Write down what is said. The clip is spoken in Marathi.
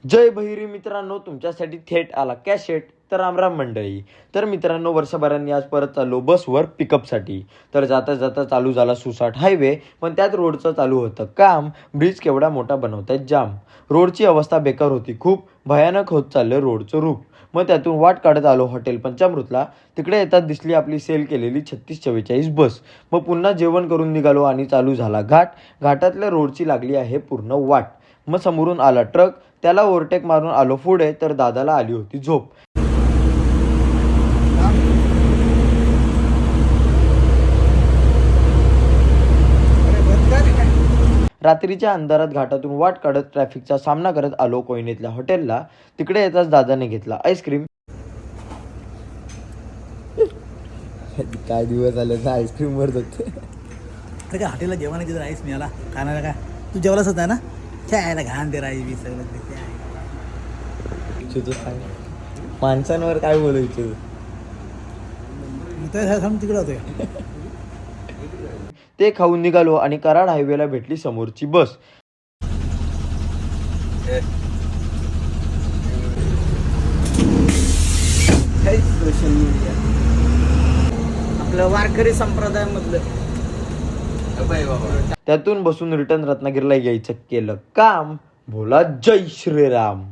जय बहिरी मित्रांनो, तुमच्यासाठी थेट आला कॅशेट. तर रामराम मंडळी. तर मित्रांनो, वर्षभरांनी आज परत चाललो बसवर पिकअपसाठी. तर जाता जाता चालू झाला सुसाट हायवे, पण त्यात रोडचं चालू होतं काम. ब्रिज केवढा मोठा बनवतायत जाम. रोडची अवस्था बेकार होती, खूप भयानक होत चाललं रोडचं रूप. मग त्यातून वाट काढत आलो हॉटेल पंचामृतला. तिकडे येतात दिसली आपली सेल केलेली 3644 बस. मग पुन्हा जेवण करून निघालो आणि चालू झाला घाट. घाटातल्या रोडची लागली आहे पूर्ण वाट. मग समोरून आला ट्रक, त्याला ओव्हरटेक मारून आलो पुढे, तर दादाला आली होती झोप. रात्रीच्या अंधारात घाटातून वाट काढत ट्रॅफिकचा सामना करत आलो कोयनेतल्या हॉटेलला. तिकडे येताच दादाने घेतला आईस्क्रीम. काय दिवस आले आईस्क्रीम वर जाते. तर काय हॉटेलला जेवणाची जर राईस मिळाला खाणारा काय तू जेवलाच होता ना, खायला घाण ते राईस बी सगळं माणसांवर काय बोलायचं. तिकडे होतं. ते खाऊन निघालो आणि कराड हायवेला भेटली समोरची बस. सोशल मीडिया आपलं वारकरी संप्रदायामधलं. त्यातून बसून रिटर्न रत्नागिरीला यायचं केलं काम. बोला जय श्रीराम.